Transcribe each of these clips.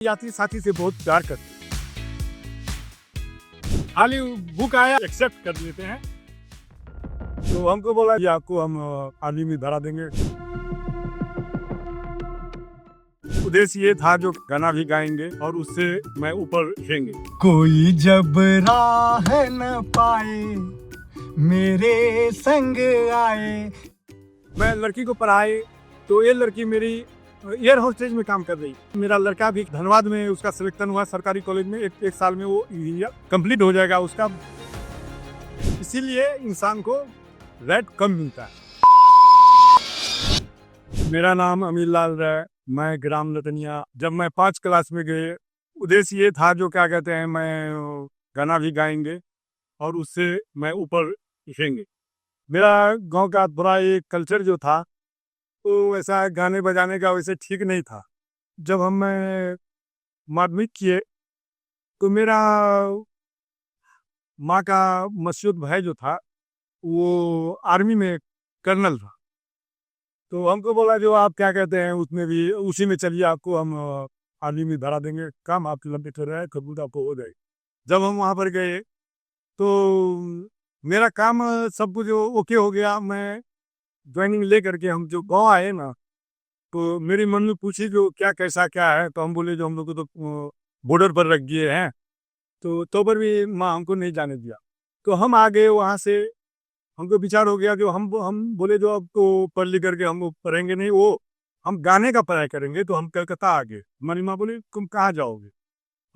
यात्री साथी से बहुत प्यार करते हैं। खाली बुक आया एक्सेप्ट कर लेते हैं। तो हमको बोला कि आपको हम आर्मी में धरा देंगे। उद्देश्य ये था जो गाना भी गाएंगे और उससे मैं ऊपर उठेंगे। कोई जब राह न पाए मेरे संग आए। मैं लड़की को पढ़ाए तो ये लड़की मेरी एयर होस्टेज में काम कर रही। मेरा लड़का भी धनबाद में उसका सिलेक्शन हुआ सरकारी कॉलेज में। एक साल में वो कंप्लीट हो जाएगा उसका। इसीलिए इंसान को रेट कम मिलता है। मेरा नाम अमीर लाल है। मैं ग्राम लतनिया। जब मैं 5 क्लास में गए, उद्देश्य ये था जो क्या कहते हैं मैं गाना भी गाएंगे और उससे मैं ऊपर उठेंगे। मेरा गांव का थोड़ा एक कल्चर जो था तो वैसा गाने बजाने का वैसे ठीक नहीं था। जब हम माध्यमिक किए तो मेरा माँ का मसूद भाई जो था वो आर्मी में कर्नल था। तो हमको बोला जो आप क्या कहते हैं उसमें भी उसी में चलिए, आपको हम आर्मी में धरा देंगे, काम आपके लंबे कर रहा है, कबूल आपको हो जाएगी। जब हम वहाँ पर गए तो मेरा काम सब कुछ ओके हो गया। मैं ज्वाइनिंग ले करके हम जो गाँव आए ना, तो मेरी मम्मी पूछी जो क्या कैसा क्या है। तो हम बोले जो हम लोग को तो बॉर्डर पर रख दिए हैं। तो पर भी माँ हमको नहीं जाने दिया। तो हम आ गए वहाँ से। हमको विचार हो गया जो हम बोले जो अब तो पढ़ लिख करके हम पढ़ेंगे नहीं, वो हम गाने का पढ़ाई करेंगे। तो हम कलकत्ता आ गए। हमारी माँ बोली तुम कहाँ जाओगे?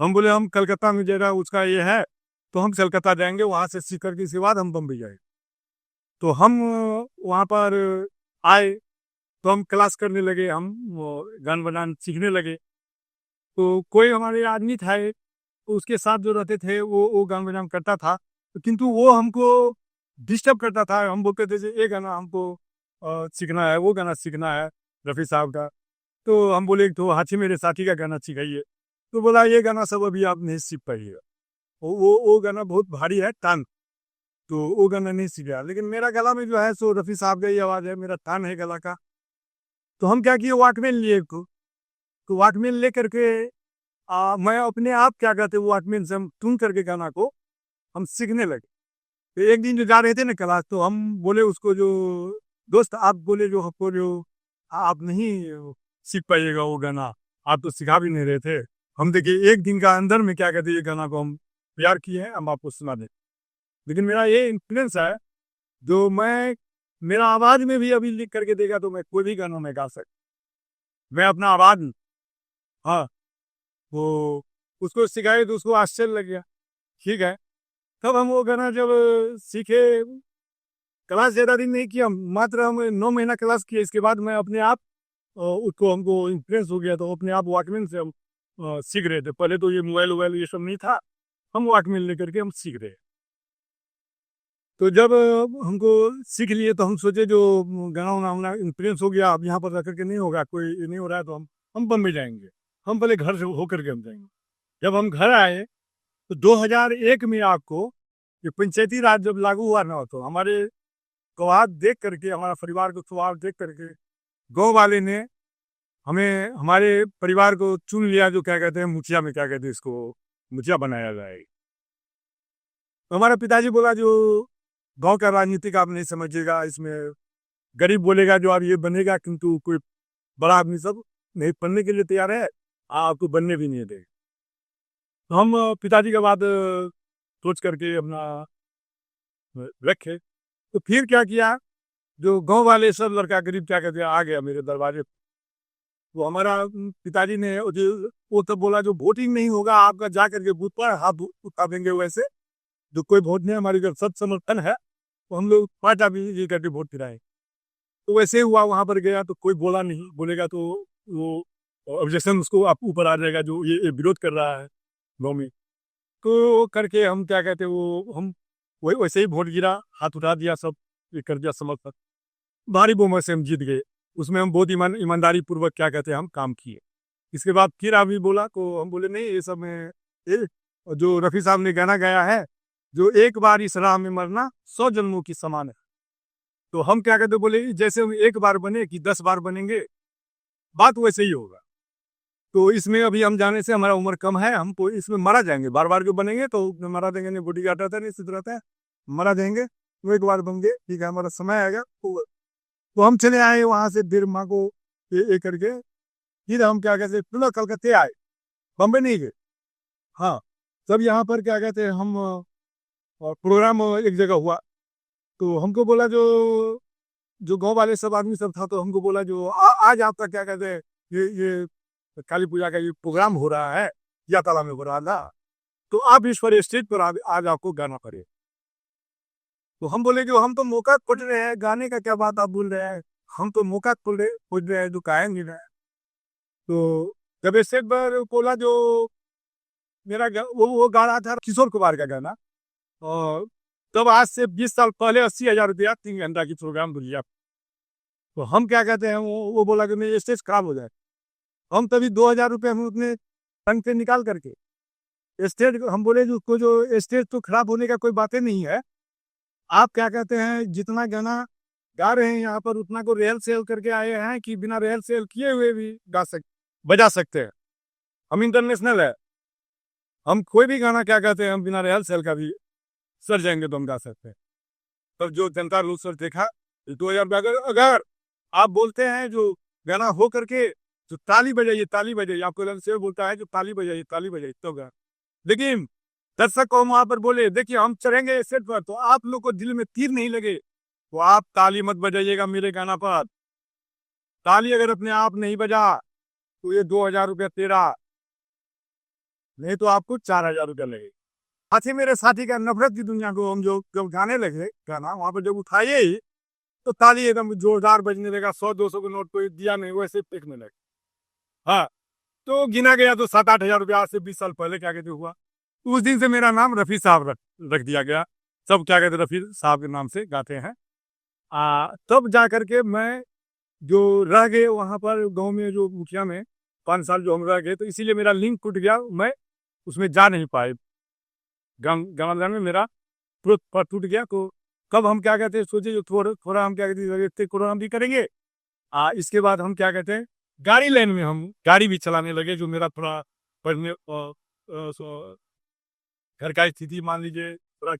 हम बोले हम कलकत्ता में जरा उसका ये है तो हम कलकत्ता जाएंगे, वहाँ से सीख करके इसके बाद हम बम्बई जाएंगे। तो हम वहाँ पर आए तो हम क्लास करने लगे, हम गान बजान सीखने लगे। तो कोई हमारे आदमी था तो उसके साथ जो रहते थे वो गान बजान करता था, किंतु वो हमको डिस्टर्ब करता था। हम बोलते थे ये गाना हमको सीखना है, वो गाना सीखना है रफ़ी साहब का। तो हम बोले तो हाथी मेरे साथी का गाना सिखाइए। तो बोला ये गाना सब अभी आप नहीं सीख पाइएगा, वो गाना बहुत भारी है, टान। तो वो गाना नहीं सीखा। लेकिन मेरा गला में जो है सो रफ़ी साहब का ही आवाज़ है, मेरा टान है गला का। तो हम क्या किए वॉकमैन लिए को। तो वॉकमैन ले करके मैं अपने आप क्या कहते वॉकमैन से हम टून करके गाना को हम सीखने लगे। तो एक दिन जो जा रहे थे ना क्लास, तो हम बोले उसको जो दोस्त आप बोले जो हमको जो आप नहीं सीख पाइएगा वो गाना, आप तो सिखा भी नहीं रहे थे। हम देखिए एक दिन का अंदर में क्या कहते ये गाना को हम तैयार किए हैं, हम आपको सुना दें। लेकिन मेरा ये इन्फ्लुएंस है जो मैं मेरा आवाज़ में भी अभी लिख करके देगा तो मैं कोई भी गाना में गा सकता। मैं अपना आवाज़, हाँ, वो उसको सिखाए तो उसको आश्चर्य लग गया। ठीक है, तब हम वो गाना जब सीखे, क्लास ज़्यादा दिन नहीं किया, मात्र हम 9 महीना क्लास किए। इसके बाद मैं अपने आप उसको हमको इम्प्रेस हो गया। तो अपने आप वॉकमैन से हम सीख रहे थे। पहले तो ये मोबाइल वोबाइल ये सब नहीं था, हम वॉकमैन लेकर के हम सीख रहे। तो जब हमको सीख लिए तो हम सोचे जो गाना वाना हमने इम्प्रेस हो गया, अब यहाँ पर रह करके नहीं होगा, कोई ये नहीं हो रहा है तो हम बम्बई जाएंगे। हम पहले घर से होकर के हम जाएंगे। जब हम घर आए तो 2001 में आपको ये पंचायती राज जब लागू हुआ ना, तो हमारे स्वभाव देख करके, हमारा परिवार को स्वभाव देख करके गाँव वाले ने हमें हमारे परिवार को चुन लिया। जो क्या कहते हैं मुखिया में क्या कहते हैं इसको, मुखिया बनाया जाए। तो हमारा पिताजी बोला जो गांव का राजनीतिक आप नहीं समझिएगा, इसमें गरीब बोलेगा जो आप ये बनेगा, किंतु कोई बड़ा आदमी सब नहीं पढ़ने के लिए तैयार है, आपको बनने भी नहीं देगा। तो हम पिताजी का बात सोच करके अपना रखे। तो फिर क्या किया, जो गांव वाले सब लड़का गरीब क्या कहते हैं आ गया मेरे दरवाजे। तो हमारा पिताजी ने वो तब बोला जो वोटिंग नहीं होगा आपका, जा करके बूथ पर हाथ उठा देंगे। वैसे जो कोई वोट नहीं, हमारी अगर सत समर्थन है तो हम लोग 5 आदमी ये करके वोट गिराए। तो वैसे हुआ, वहाँ पर गया तो कोई बोला नहीं, बोलेगा तो वो ऑब्जेक्शन उसको आप ऊपर आ जाएगा जो ये विरोध कर रहा है गाँव में। तो करके हम क्या कहते वो हम वही वैसे ही वोट गिरा, हाथ उठा दिया, सब ये कर दिया समर्थन। भारी बहुमत से हम जीत गए। उसमें हम बहुत ईमानदारी पूर्वक क्या कहते हैं हम काम किए। इसके बाद फिर अभी बोला तो हम बोले नहीं, ये सब में ये जो रफ़ी साहब ने गाना गाया है जो एक बार इस राह में मरना 100 जन्मों की समान है। तो हम क्या कहते बोले जैसे हम एक बार बने कि 10 बार बनेंगे, बात वैसे ही होगा। तो इसमें अभी हम जाने से हमारा उम्र कम है, हमको इसमें मारा जाएंगे, बार बार जो बनेंगे तो मारा देंगे, नहीं बॉडी गार्ड रहता है, नहीं सिद्ध रहता है, मारा जाएंगे। वो एक बार बन गए, ठीक है, हमारा समय आएगा तो हम चले आए वहां से फिर माँ को ये करके फिर हम क्या कहते हैं पुनः कलकत्ते आए, बम्बई नहीं गए। हाँ, तब यहाँ पर क्या कहते हैं हम प्रोग्राम एक जगह हुआ, तो हमको बोला जो जो गांव वाले सब आदमी सब था, तो हमको बोला जो आज आपका क्या कहते हैं ये काली पूजा का ये प्रोग्राम हो रहा है, या ताला में हो रहा था, तो आप इस पर स्टेज पर आज आपको गाना पड़े। तो हम बोले जो हम तो मौका खोज रहे हैं, गाने का क्या बात आप बोल रहे हैं, हम तो मौका खोज रहे हैं, जो गायन नहीं रहे हैं। तो जब स्टेज पर बोला जो वो गा रहा था किशोर कुमार का गाना, और तब आज से 20 साल पहले 80,000 रुपया 3 घंटा की प्रोग्राम दिया। तो हम क्या कहते हैं वो बोला कि मेरी स्टेज खराब हो जाए, हम तभी 2,000 रुपये हम उतने तंग से निकाल करके स्टेज, हम बोले जो उसको जो स्टेज तो खराब होने का कोई बातें नहीं है, आप क्या कहते हैं जितना गाना गा रहे हैं यहाँ पर उतना को रेल सेल करके आए हैं कि बिना रेल सेल किए हुए भी बजा सकते हैं, हम इंटरनेशनल है, हम कोई भी गाना क्या कहते हैं हम बिना रेल सेल का भी सर जाएंगे तो हम गा सकते हैं। तब जो जनता लोग सर देखा 2,000 रुपया, अगर आप बोलते हैं जो गाना हो करके तो ताली बजाइए, आपको रेल सेल बोलता है जो ताली बजाइए तो गा, लेकिन दर्शक को वहां पर बोले देखिए हम चढ़ेंगे सेट पर तो आप लोग को दिल में तीर नहीं लगे, तो आप ताली मत बजाइएगा मेरे गाना पर, ताली अगर अपने आप नहीं बजा तो ये 2,000 रुपया तेरा, नहीं तो आपको 4,000 रुपया लगेगा। साथी मेरे साथी का नफरत की दुनिया को हम जो जब गाने लगे गाना वहां पर जब उठाए ही तो ताली एकदम जोरदार बजने लगा, 100-200 का नोट कोई दिया नहीं, वैसे फेंकने लगे। हाँ, तो गिना गया तो 7-8 हज़ार रुपया आज से 20 साल पहले क्या कहते हुआ। उस दिन से मेरा नाम रफ़ी साहब रख दिया गया, सब क्या कहते रफ़ी साहब के नाम से गाते हैं। तब जा करके मैं जो रह गए वहाँ पर गांव में जो मुखिया में 5 साल जो हम रह गए, तो इसीलिए मेरा लिंक टूट गया, मैं उसमें जा नहीं पाए, गाँव में मेरा टूट गया। तो कब हम क्या कहते हैं सोचे जो थोड़ा हम क्या कहते हैं कोरोना भी करेंगे, इसके बाद हम क्या कहते हैं गाड़ी लाइन में हम गाड़ी भी चलाने लगे, जो मेरा थोड़ा पढ़ने घर का स्थिति मान लीजिए थोड़ा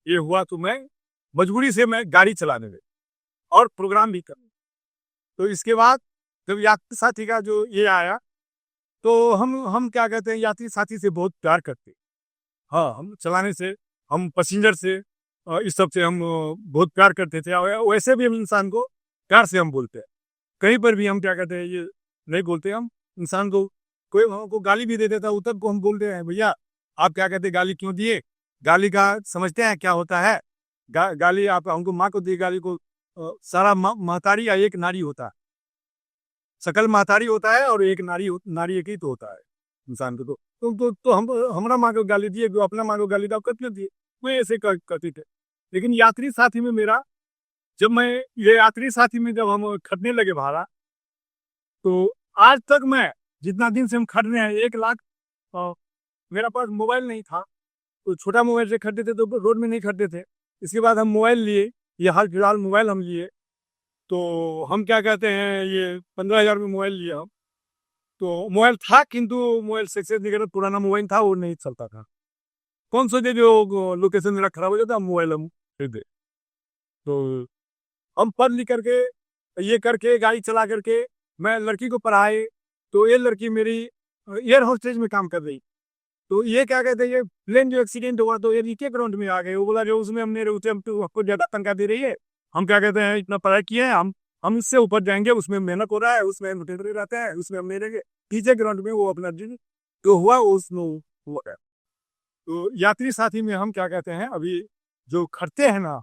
ये हुआ, तो मैं मजबूरी से मैं गाड़ी चलाने लगे और प्रोग्राम भी कर। तो इसके बाद जब यात्री साथी का जो ये आया, तो हम क्या कहते हैं यात्री साथी से बहुत प्यार करते। हाँ, हम चलाने से, हम पैसेंजर से, इस सब से हम बहुत प्यार करते थे, वैसे भी हम इंसान को प्यार से हम बोलते हैं, कहीं पर भी हम क्या कहते हैं ये नहीं बोलते, हम इंसान को कोई हमको गाली भी दे देता है तब को हम बोलते हैं भैया आप क्या कहते हैं गाली क्यों दिए, गाली का समझते हैं क्या होता है, गाली आप हमको माँ को दी गाली को, सारा महतारी या एक नारी होता है, सकल महतारी होता है और एक नारी एक ही तो होता है इंसान को। तो हम हमारा माँ को गाली दिए, अपना माँ को गाली दो कब क्यों दिए, मैं ऐसे करते थे। लेकिन यात्री साथी में मेरा, जब मैं ये यात्री साथी में जब हम खटने लगे भाड़ा, तो आज तक मैं जितना दिन से हम खट रहे हैं 1 लाख, मेरा पास मोबाइल नहीं था, तो छोटा मोबाइल से खटते थे तो रोड में नहीं खटते थे। इसके बाद हम मोबाइल लिए, ये हाल फिलहाल मोबाइल हम लिए, तो हम क्या कहते हैं ये 15,000 में मोबाइल लिया हम, तो मोबाइल था किंतु मोबाइल सक्सेस नहीं कर, पुराना मोबाइल था वो नहीं चलता था, कौन सोचे जो लोकेशन मेरा खराब हो जाता मोबाइल हम खरीदे। तो हम पढ़ लिख करके ये करके गाड़ी चला करके मैं लड़की को पढ़ाए, तो ये लड़की मेरी एयर होस्टेज में काम कर रही, तो ये क्या कहते हैं ये प्लेन जो एक्सीडेंट हुआ तो ये नीचे ग्राउंड में आ गए, वो बोला जो उसमें हमने हमको ज्यादा तनख्वाह दे रही है, हम क्या कहते हैं इतना पढ़ाई किए हैं, हम इससे ऊपर जाएंगे, उसमें मेहनत हो रहा है, उसमें नौकरी रहते हैं, उसमें हम नहीं रहेंगे, पीछे ग्राउंड में वो अपना जो हुआ उसमें हुआ। तो यात्री साथी में हम क्या कहते हैं अभी जो खड़ते हैं ना,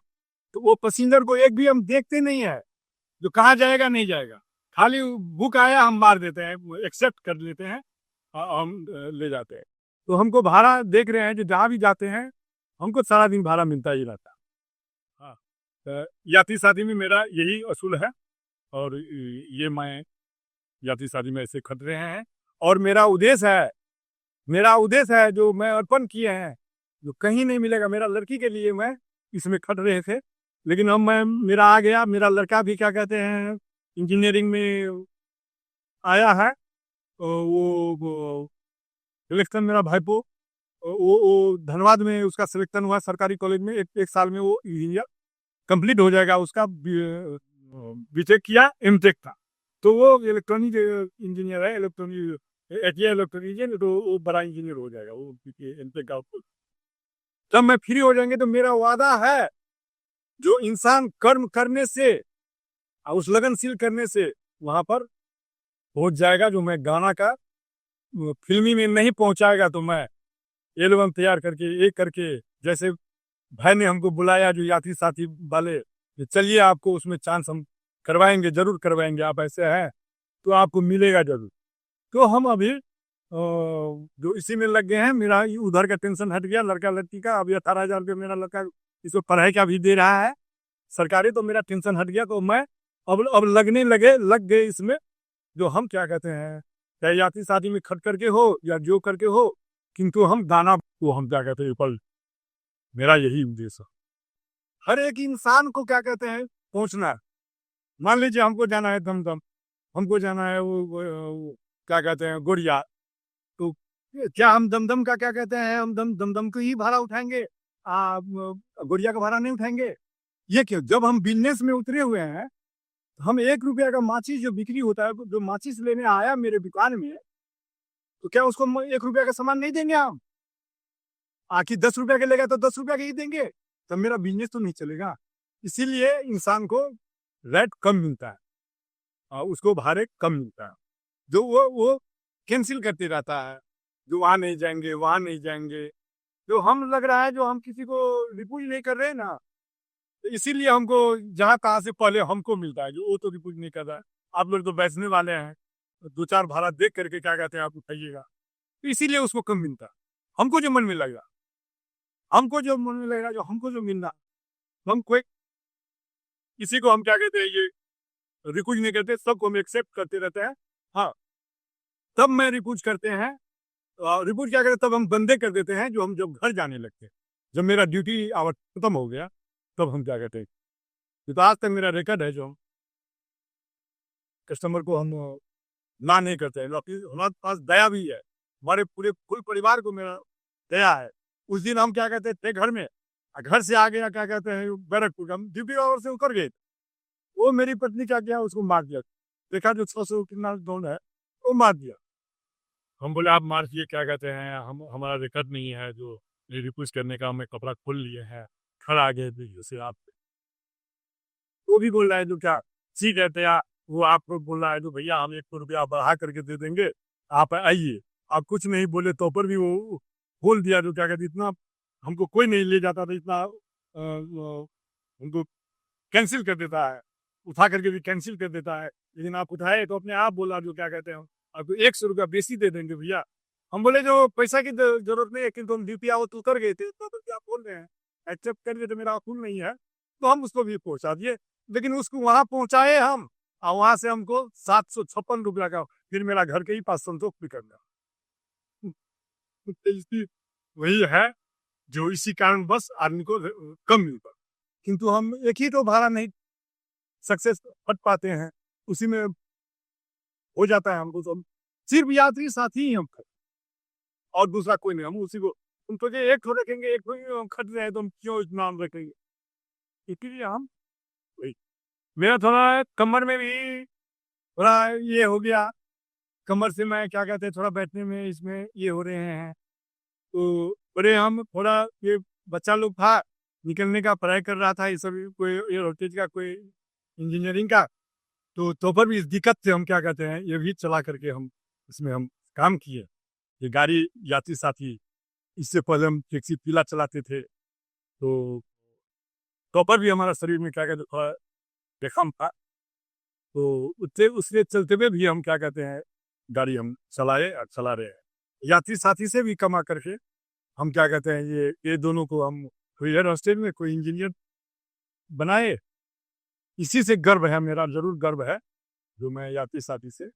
तो वो पैसेंजर को एक भी हम देखते नहीं है जो कहाँ जाएगा नहीं जाएगा, खाली बुक आया हम मार देते हैं, एक्सेप्ट कर लेते हैं, हम ले जाते हैं। तो हमको भाड़ा देख रहे हैं जो जहाँ भी जाते हैं हमको सारा दिन भाड़ा मिलता ही रहता। हाँ, यात्री साथी में मेरा यही असूल है, और ये मैं यात्री साथी में ऐसे खट रहे हैं, और मेरा उद्देश्य है जो मैं अर्पण किए हैं जो कहीं नहीं मिलेगा, मेरा लड़की के लिए मैं इसमें खट रहे थे, लेकिन अब मैं मेरा आ गया, मेरा लड़का भी क्या कहते हैं इंजीनियरिंग में आया है, वो सिलेक्शन मेरा भाईपो, वो धनबाद में उसका सिलेक्शन हुआ सरकारी कॉलेज में, एक साल में वो इंजीनियर कंप्लीट हो जाएगा उसका। बीटेक किया, एमटेक था, तो वो इलेक्ट्रॉनिक इंजीनियर है, इलेक्ट्रॉनिक एटीआई इलेक्ट्रॉनिक इंजीनियर, तो वो बड़ा इंजीनियर हो जाएगा वो एमटेक का। जब मैं फ्री हो जाएंगे तो मेरा वादा है, जो इंसान कर्म करने से और उस लगनशील करने से वहां पर पहुंच जाएगा, जो मैं गाना का फिल्मी में नहीं पहुंचाएगा तो मैं एल्बम तैयार करके एक करके, जैसे भाई ने हमको बुलाया जो यात्री साथी वाले, कि चलिए आपको उसमें चांस हम करवाएंगे, जरूर करवाएंगे, आप ऐसे हैं तो आपको मिलेगा जरूर। तो हम अभी जो इसी में लग गए हैं। मेरा उधर का टेंशन हट गया, लड़का लड़की का। अभी 18,000 रुपये मेरा लड़का इसको पढ़ाई का भी दे रहा है सरकारी, तो मेरा टेंशन हट गया। तो मैं अब लग गए इसमें, जो हम क्या कहते हैं, चाहे यात्री शादी में खट करके हो या जो करके हो, किंतु हम गाना को हम क्या कहते हैं पल, मेरा यही उद्देश्य है। हर एक इंसान को क्या कहते हैं पहुंचना है। मान लीजिए हमको जाना है दमदम, हमको जाना है वो क्या कहते हैं गोरिया, तो क्या हम दमदम का क्या कहते हैं, हम दमदम को ही भाड़ा उठाएंगे, गोरिया का भाड़ा नहीं उठाएंगे? ये क्यों? जब हम बिजनेस में उतरे हुए हैं, हम 1 रुपया का माचिस जो बिक्री होता है, जो माचिस लेने आया मेरे दुकान में, तो क्या उसको 1 रुपया का सामान नहीं देंगे हम? आखिर 10 रुपया के लेगा तो 10 रुपया के ही देंगे, तब मेरा बिजनेस तो नहीं चलेगा। इसीलिए इंसान को रेट कम मिलता है और उसको भाड़े कम मिलता है, जो वो कैंसिल करते रहता है, जो वहाँ नहीं जाएंगे, वहाँ नहीं जाएंगे। जो हम लग रहा है जो हम किसी को रिपूज नहीं कर रहे हैं ना, तो इसीलिए हमको जहाँ तहाँ से पहले हमको मिलता है, जो वो तो रिपूज नहीं कर रहा है। आप लोग तो बैठने वाले हैं, तो 2-4 भाड़ा देख करके क्या कहते हैं आप उठाइएगा, तो इसीलिए उसको कम मिलता है। हमको जो मन में लगेगा, जो हमको जो मिलना, हम कोई किसी को हम क्या कहते हैं ये रिपूज नहीं करते, सबको हम एक्सेप्ट करते रहते हैं। हाँ, तब मैं रिपूज करते हैं, रिपोर्ट क्या करते, तब हम बंदे कर देते हैं, जो हम जब घर जाने लगते हैं, जब मेरा ड्यूटी आवर खत्म हो गया, तब हम क्या कहते हैं। तो आज तक मेरा रिकॉर्ड है, जो हम कस्टमर को हम ना नहीं करते हैं। हमारे पास दया भी है, हमारे पूरे कुल परिवार को मेरा दया है। उस दिन हम क्या कहते थे घर में, घर से आ गया क्या कहते हैं बैरकपुर, हम ड्यूटी आवर से उतर गए, वो मेरी पत्नी क्या किया, उसको मार दिया। देखा जो 600 कितना दोन है, वो मार दिया। हम बोले आप मार्चिए, क्या कहते हैं, हम हमारा रिकॉर्ड नहीं है, जो रिपोर्ट करने का हमें कपड़ा खोल लिए हैं, खड़ा आ गए जैसे आप। वो भी बोल रहा है जो क्या सी कहते हैं, वो आपको बोल रहा है जो भैया हम 100 रुपया बढ़ा करके दे देंगे, आप आइए। आप कुछ नहीं बोले तो पर भी वो बोल दिया, जो क्या कहते इतना हमको कोई नहीं ले जाता था, इतना हमको कैंसिल कर देता है, उठा करके भी कैंसिल कर देता है। लेकिन आप उठाए तो अपने आप बोला जो क्या कहते हैं आपको 100 रुपया बेसी दे देंगे भैया। हम बोले जो पैसा की जरूरत नहीं है, किंतु हम ड्यूटी आओ तो उतर गए थे, तो क्या बोल रहे हैं, एक्सेप्ट कर तो मेरा अकूल नहीं है, तो हम उसको भी पहुंचा दिए। लेकिन उसको वहां पहुंचाए हम, और वहां से हमको 756 रुपया का फिर मेरा घर के ही पास संतोष भी करना। वही है जो इसी कारण बस आदमी को कम मिलता, किंतु हम एक ही तो भाड़ा नहीं सक्सेस हट पाते हैं, उसी में हो जाता है हमको। तो हम सिर्फ यात्री साथी ही हम और दूसरा कोई नहीं, हम उसी को तुम तो एक थोड़े रखेंगे, एक थोड़ी खट रहे हैं, तो हम क्यों इतना रखेंगे? इसलिए हम वही, मेरा थोड़ा कमर में भी थोड़ा ये हो गया, कमर से मैं क्या कहते हैं थोड़ा बैठने में इसमें ये हो रहे हैं, तो बड़े हम थोड़ा ये बच्चा लोग था निकलने का पढ़ाई कर रहा था, ये सब कोई एयरोटेज का, कोई इंजीनियरिंग का, तो पर भी इस दिक्कत से हम क्या कहते हैं ये भी चला करके हम इसमें हम काम किए। ये गाड़ी यात्री साथी, इससे पहले हम टैक्सी पीला चलाते थे, तो पर भी हमारा शरीर में क्या कहते थोड़ा बेखम था, तो उससे उसके चलते हुए भी हम क्या कहते हैं गाड़ी हम चलाए और चला रहे हैं। यात्री साथी से भी कमा करके हम क्या कहते हैं ये दोनों को हम कोई एयर होस्टेज में कोई इंजीनियर बनाए। इसी से गर्व है, मेरा जरूर गर्व है जो मैं यात्री साथी से